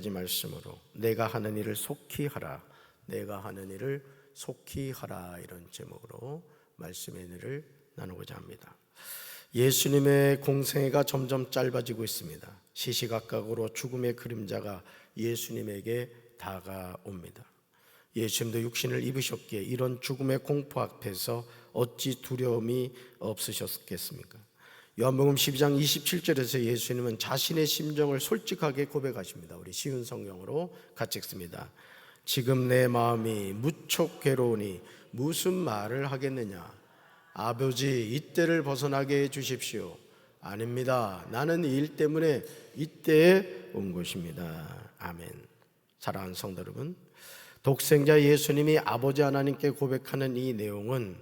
말씀으로 내가 하는 일을 속히 하라, 내가 하는 일을 속히 하라, 이런 제목으로 말씀의 은혜를 나누고자 합니다. 예수님의 공생애가 점점 짧아지고 있습니다. 시시각각으로 죽음의 그림자가 예수님에게 다가옵니다. 예수님도 육신을 입으셨기에 이런 죽음의 공포 앞에서 어찌 두려움이 없으셨겠습니까? 요한복음 12장 27절에서 예수님은 자신의 심정을 솔직하게 고백하십니다. 우리 쉬운 성경으로 같이 읽습니다. 지금 내 마음이 무척 괴로우니 무슨 말을 하겠느냐? 아버지, 이때를 벗어나게 해 주십시오. 아닙니다. 나는 이 일 때문에 이때에 온 것입니다. 아멘. 사랑하는 성도 여러분, 독생자 예수님이 아버지 하나님께 고백하는 이 내용은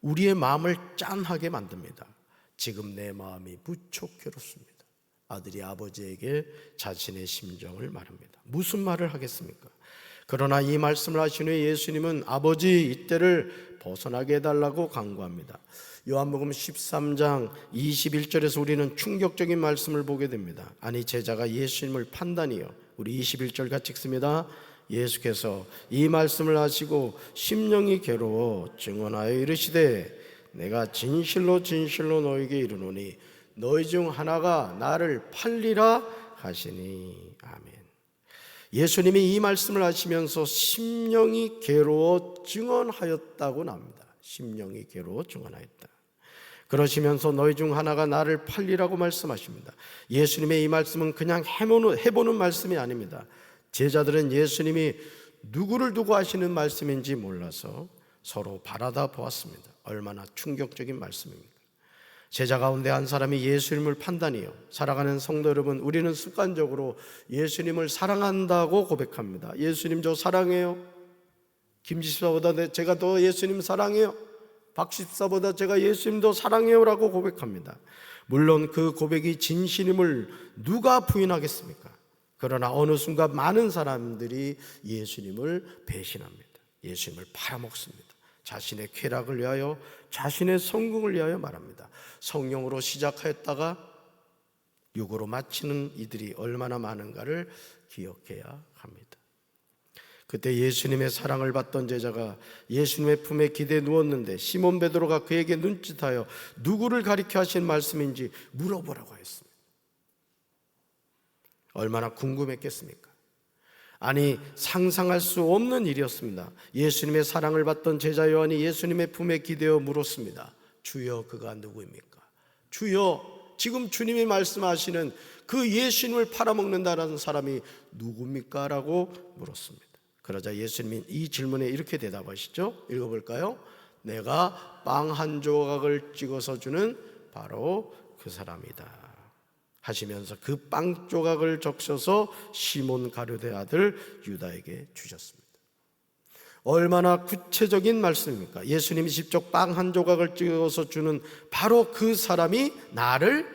우리의 마음을 짠하게 만듭니다. 지금 내 마음이 무척 괴롭습니다. 아들이 아버지에게 자신의 심정을 말합니다. 무슨 말을 하겠습니까? 그러나 이 말씀을 하신 후에 예수님은 아버지, 이때를 벗어나게 해달라고 간구합니다. 요한복음 13장 21절에서 우리는 충격적인 말씀을 보게 됩니다. 아니, 제자가 예수님을 판단이요, 우리 21절 같이 읽습니다. 예수께서 이 말씀을 하시고 심령이 괴로워 증언하여 이르시되 내가 진실로 진실로 너에게 이르노니 너희 중 하나가 나를 팔리라 하시니. 아멘. 예수님이 이 말씀을 하시면서 심령이 괴로워 증언하였다고 나옵니다. 심령이 괴로워 증언하였다. 그러시면서 너희 중 하나가 나를 팔리라고 말씀하십니다. 예수님의 이 말씀은 그냥 해보는 말씀이 아닙니다. 제자들은 예수님이 누구를 두고 하시는 말씀인지 몰라서 서로 바라다 보았습니다. 얼마나 충격적인 말씀입니까? 제자 가운데 한 사람이 예수님을 판단이요, 살아가는 성도 여러분, 우리는 습관적으로 예수님을 사랑한다고 고백합니다. 예수님 저 사랑해요. 김집사보다 제가 더 예수님 사랑해요. 박집사보다 제가 예수님 더 사랑해요 라고 고백합니다. 물론 그 고백이 진실임을 누가 부인하겠습니까? 그러나 어느 순간 많은 사람들이 예수님을 배신합니다. 예수님을 팔아먹습니다. 자신의 쾌락을 위하여, 자신의 성공을 위하여 말합니다. 성령으로 시작하였다가 육으로 마치는 이들이 얼마나 많은가를 기억해야 합니다. 그때 예수님의 사랑을 받던 제자가 예수님의 품에 기대에 누웠는데 시몬 베드로가 그에게 눈짓하여 누구를 가리켜 하신 말씀인지 물어보라고 했습니다. 얼마나 궁금했겠습니까? 아니, 상상할 수 없는 일이었습니다. 예수님의 사랑을 받던 제자 요한이 예수님의 품에 기대어 물었습니다. 주여, 그가 누구입니까? 주여, 지금 주님이 말씀하시는 그 예수님을 팔아먹는다는 사람이 누굽니까? 라고 물었습니다. 그러자 예수님이 이 질문에 이렇게 대답하시죠. 읽어볼까요? 내가 빵 한 조각을 찍어서 주는 바로 그 사람이다 하시면서 그 빵 조각을 적셔서 시몬 가룟의 아들 유다에게 주셨습니다. 얼마나 구체적인 말씀입니까? 예수님이 직접 빵 한 조각을 찍어서 주는 바로 그 사람이 나를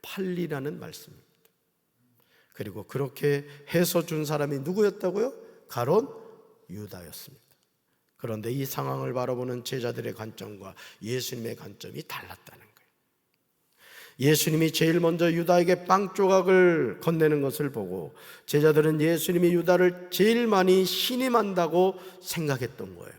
팔리라는 말씀입니다. 그리고 그렇게 해서 준 사람이 누구였다고요? 가룟 유다였습니다. 그런데 이 상황을 바라보는 제자들의 관점과 예수님의 관점이 달랐다는 거예요. 예수님이 제일 먼저 유다에게 빵 조각을 건네는 것을 보고 제자들은 예수님이 유다를 제일 많이 신임한다고 생각했던 거예요.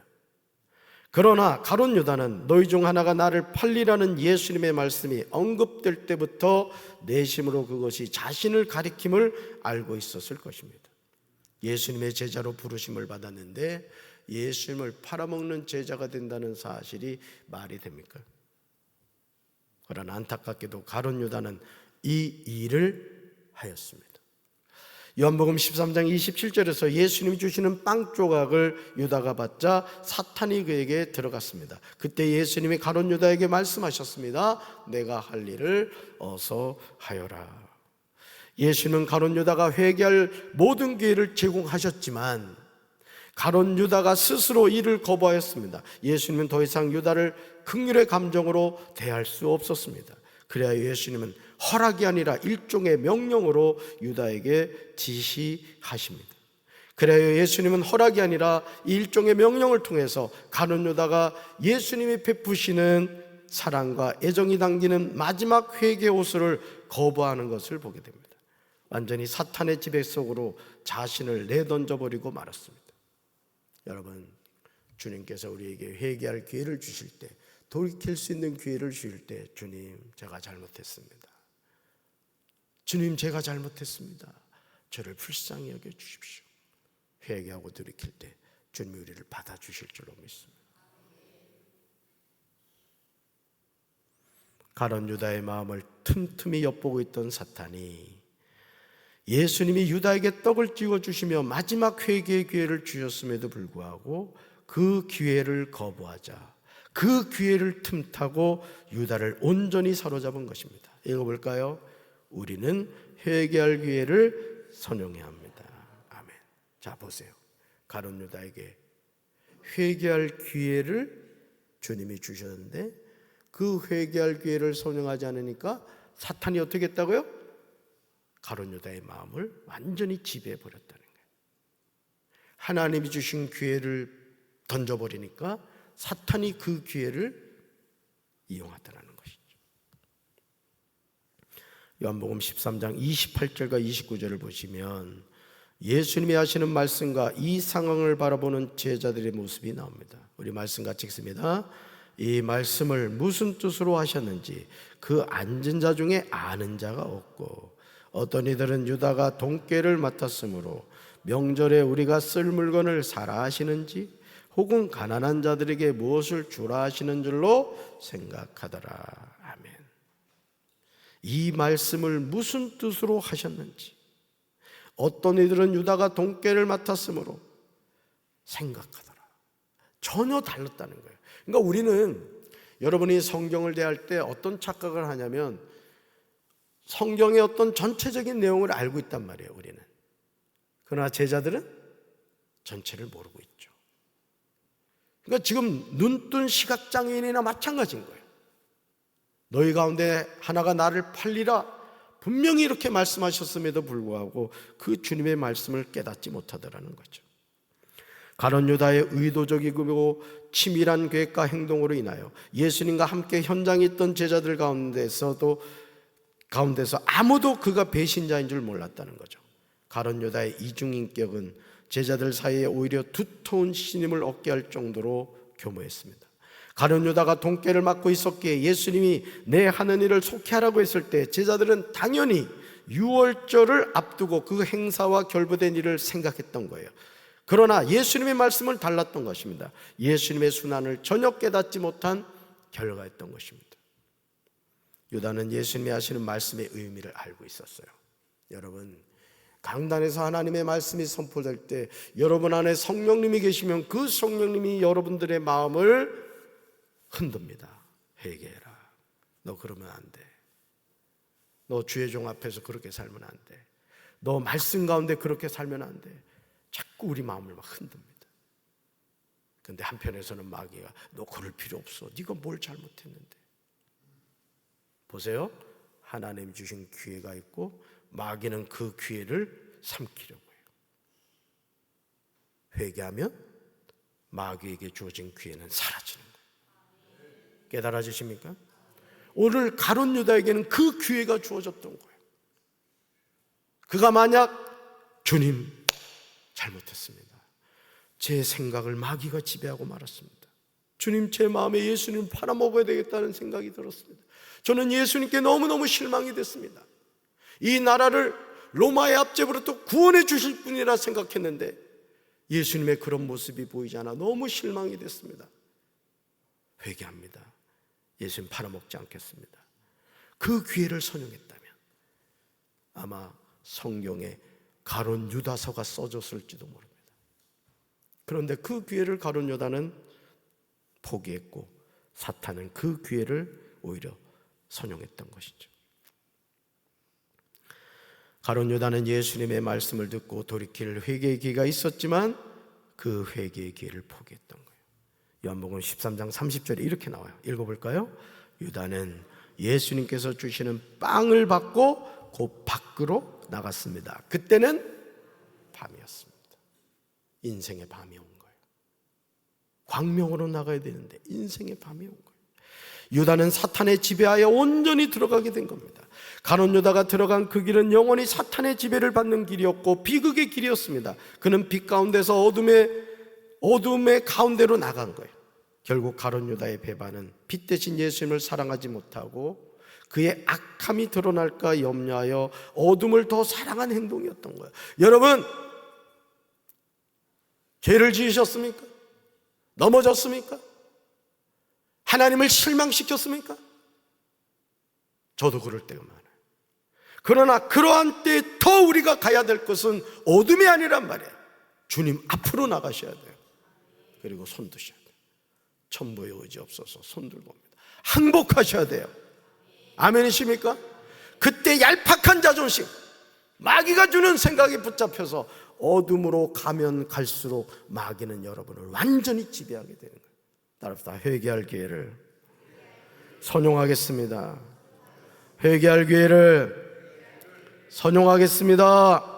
그러나 가룟 유다는 너희 중 하나가 나를 팔리라는 예수님의 말씀이 언급될 때부터 내심으로 그것이 자신을 가리킴을 알고 있었을 것입니다. 예수님의 제자로 부르심을 받았는데 예수님을 팔아먹는 제자가 된다는 사실이 말이 됩니까? 그러나 안타깝게도 가룟 유다는 이 일을 하였습니다. 요한복음 13장 27절에서 예수님이 주시는 빵 조각을 유다가 받자 사탄이 그에게 들어갔습니다. 그때 예수님이 가룟 유다에게 말씀하셨습니다. 내가 할 일을 어서 하여라. 예수는 가룟 유다가 회개할 모든 기회를 제공하셨지만 가룟 유다가 스스로 이를 거부하였습니다. 예수님은 더 이상 유다를 긍휼의 감정으로 대할 수 없었습니다. 그래야 예수님은 허락이 아니라 일종의 명령으로 유다에게 지시하십니다. 그래야 예수님은 허락이 아니라 일종의 명령을 통해서 가룟 유다가 예수님이 베푸시는 사랑과 애정이 담기는 마지막 회개 호소를 거부하는 것을 보게 됩니다. 완전히 사탄의 지배 속으로 자신을 내던져버리고 말았습니다. 여러분, 주님께서 우리에게 회개할 기회를 주실 때, 돌이킬 수 있는 기회를 주실 때, 주님 제가 잘못했습니다. 주님 제가 잘못했습니다. 저를 불쌍히 여겨 주십시오. 회개하고 돌이킬 때 주님이 우리를 받아주실 줄로 믿습니다. 가룟 유다의 마음을 틈틈이 엿보고 있던 사탄이 예수님이 유다에게 떡을 띄워주시며 마지막 회개의 기회를 주셨음에도 불구하고 그 기회를 거부하자 그 기회를 틈타고 유다를 온전히 사로잡은 것입니다. 읽어볼까요? 우리는 회개할 기회를 선용해야 합니다. 아멘. 자, 보세요. 가룟 유다에게 회개할 기회를 주님이 주셨는데 그 회개할 기회를 선용하지 않으니까 사탄이 어떻게 했다고요? 가룟 유다의 마음을 완전히 지배해 버렸다는 거예요. 하나님이 주신 기회를 던져버리니까 사탄이 그 기회를 이용하더라는 것이죠. 요한복음 13장 28절과 29절을 보시면 예수님이 하시는 말씀과 이 상황을 바라보는 제자들의 모습이 나옵니다. 우리 말씀 같이 읽습니다. 이 말씀을 무슨 뜻으로 하셨는지 그 앉은 자 중에 아는 자가 없고 어떤 이들은 유다가 돈깨를 맡았으므로 명절에 우리가 쓸 물건을 사라 하시는지 혹은 가난한 자들에게 무엇을 주라 하시는 줄로 생각하더라. 아멘. 이 말씀을 무슨 뜻으로 하셨는지 어떤 이들은 유다가 돈깨를 맡았으므로 생각하더라. 전혀 달랐다는 거예요. 그러니까 우리는 여러분이 성경을 대할 때 어떤 착각을 하냐면 성경의 어떤 전체적인 내용을 알고 있단 말이에요, 우리는. 그러나 제자들은 전체를 모르고 있죠. 그러니까 지금 눈뜬 시각장애인이나 마찬가지인 거예요. 너희 가운데 하나가 나를 팔리라 분명히 이렇게 말씀하셨음에도 불구하고 그 주님의 말씀을 깨닫지 못하더라는 거죠. 가룟 유다의 의도적이고 치밀한 계획과 행동으로 인하여 예수님과 함께 현장에 있던 제자들 가운데서 아무도 그가 배신자인 줄 몰랐다는 거죠. 가룟 유다의 이중인격은 제자들 사이에 오히려 두터운 신임을 얻게 할 정도로 교모했습니다. 가룟 유다가 돈깨를 맡고 있었기에 예수님이 내 하는 일을 속히 하라고 했을 때 제자들은 당연히 유월절을 앞두고 그 행사와 결부된 일을 생각했던 거예요. 그러나 예수님의 말씀은 달랐던 것입니다. 예수님의 순환을 전혀 깨닫지 못한 결과였던 것입니다. 유다는 예수님이 하시는 말씀의 의미를 알고 있었어요. 여러분, 강단에서 하나님의 말씀이 선포될 때 여러분 안에 성령님이 계시면 그 성령님이 여러분들의 마음을 흔듭니다. 회개해라. 너 그러면 안 돼. 너 주의 종 앞에서 그렇게 살면 안 돼. 너 말씀 가운데 그렇게 살면 안 돼. 자꾸 우리 마음을 막 흔듭니다. 그런데 한편에서는 마귀가 너 그럴 필요 없어. 네가 뭘 잘못했는데. 보세요. 하나님 주신 기회가 있고 마귀는 그 기회를 삼키려고 해요. 회개하면 마귀에게 주어진 기회는 사라지는 거예요. 깨달아지십니까? 오늘 가룟 유다에게는 그 기회가 주어졌던 거예요. 그가 만약 주님 잘못했습니다. 제 생각을 마귀가 지배하고 말았습니다. 주님 제 마음에 예수님 팔아먹어야 되겠다는 생각이 들었습니다. 저는 예수님께 너무너무 실망이 됐습니다. 이 나라를 로마의 압제로부터 구원해 주실 분이라 생각했는데 예수님의 그런 모습이 보이지 않아 너무 실망이 됐습니다. 회개합니다. 예수님 팔아먹지 않겠습니다. 그 기회를 선용했다면 아마 성경에 가룟 유다서가 써졌을지도 모릅니다. 그런데 그 기회를 가룟 유다는 포기했고 사탄은 그 기회를 오히려 선용했던 것이죠. 가룟 유다는 예수님의 말씀을 듣고 돌이킬 회개의 기회가 있었지만 그 회개의 기회를 포기했던 거예요. 요한복음 13장 30절에 이렇게 나와요. 읽어볼까요? 유다는 예수님께서 주시는 빵을 받고 곧 밖으로 나갔습니다. 그때는 밤이었습니다. 인생의 밤이 온 거예요. 광명으로 나가야 되는데 인생의 밤이 온 거예요. 유다는 사탄의 지배하에 온전히 들어가게 된 겁니다. 가룟 유다가 들어간 그 길은 영원히 사탄의 지배를 받는 길이었고 비극의 길이었습니다. 그는 빛 가운데서 어둠의 가운데로 나간 거예요. 결국 가룟 유다의 배반은 빛 대신 예수님을 사랑하지 못하고 그의 악함이 드러날까 염려하여 어둠을 더 사랑한 행동이었던 거예요. 여러분, 죄를 지으셨습니까? 넘어졌습니까? 하나님을 실망시켰습니까? 저도 그럴 때가 많아요. 그러나 그러한 때에 더 우리가 가야 될 것은 어둠이 아니란 말이에요. 주님 앞으로 나가셔야 돼요. 그리고 손 드셔야 돼요. 천부의 의지 없어서 손 들고 옵니다. 항복하셔야 돼요. 아멘이십니까? 그때 얄팍한 자존심, 마귀가 주는 생각에 붙잡혀서 어둠으로 가면 갈수록 마귀는 여러분을 완전히 지배하게 되는 거예요. 따라서 회개할 기회를 선용하겠습니다. 회개할 기회를 선용하겠습니다.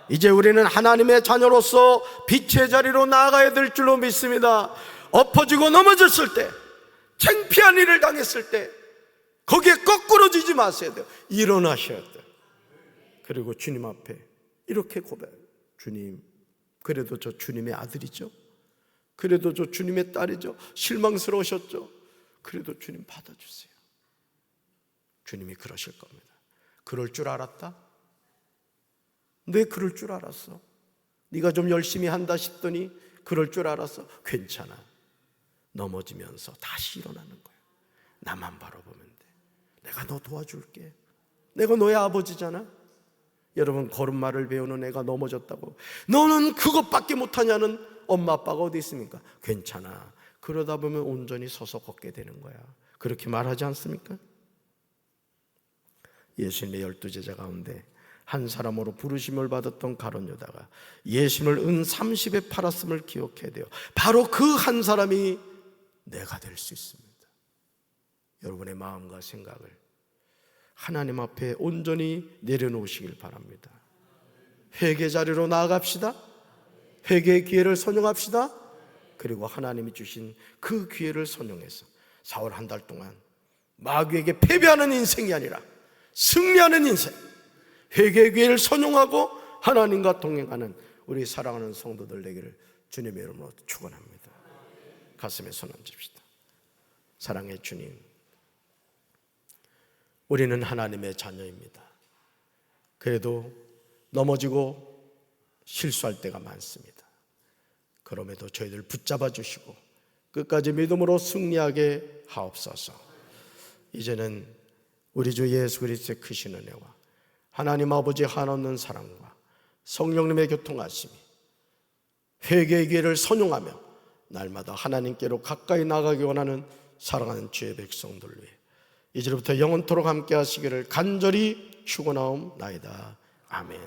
이제 우리는 하나님의 자녀로서 빛의 자리로 나아가야 될 줄로 믿습니다. 엎어지고 넘어졌을 때, 창피한 일을 당했을 때 거기에 거꾸로 지지 마셔야 돼요. 일어나셔야 돼요. 그리고 주님 앞에 이렇게 고백해요. 주님, 그래도 저 주님의 아들이죠. 그래도 저 주님의 딸이죠. 실망스러우셨죠. 그래도 주님 받아주세요. 주님이 그러실 겁니다. 그럴 줄 알았다? 네, 그럴 줄 알았어. 네가 좀 열심히 한다 싶더니 그럴 줄 알았어. 괜찮아. 넘어지면서 다시 일어나는 거야. 나만 바라보면 돼. 내가 너 도와줄게. 내가 너의 아버지잖아. 여러분, 걸음마를 배우는 애가 넘어졌다고 너는 그것밖에 못하냐는 엄마 아빠가 어디 있습니까? 괜찮아. 그러다 보면 온전히 서서 걷게 되는 거야. 그렇게 말하지 않습니까? 예수님의 12제자 가운데 한 사람으로 부르심을 받았던 가룟 유다가 예수님을 은 30에 팔았음을 기억해야 돼요. 바로 그 한 사람이 내가 될 수 있습니다. 여러분의 마음과 생각을 하나님 앞에 온전히 내려놓으시길 바랍니다. 회개 자리로 나아갑시다. 회개의 기회를 선용합시다. 그리고 하나님이 주신 그 기회를 선용해서 4월 한 달 동안 마귀에게 패배하는 인생이 아니라 승리하는 인생, 회개의 기회를 선용하고 하나님과 동행하는 우리 사랑하는 성도들 되기를 주님의 이름으로 축원합니다. 가슴에 손 얹읍시다. 사랑의 주님, 우리는 하나님의 자녀입니다. 그래도 넘어지고 실수할 때가 많습니다. 그럼에도 저희들 붙잡아 주시고 끝까지 믿음으로 승리하게 하옵소서. 이제는 우리 주 예수 그리스도의 크신 은혜와 하나님 아버지의 한없는 사랑과 성령님의 교통하심이 회개의 기회를 선용하며 날마다 하나님께로 가까이 나가기 원하는 사랑하는 주의 백성들 위해 이제부터 영원토록 함께 하시기를 간절히 축원하옵나이다. 아멘.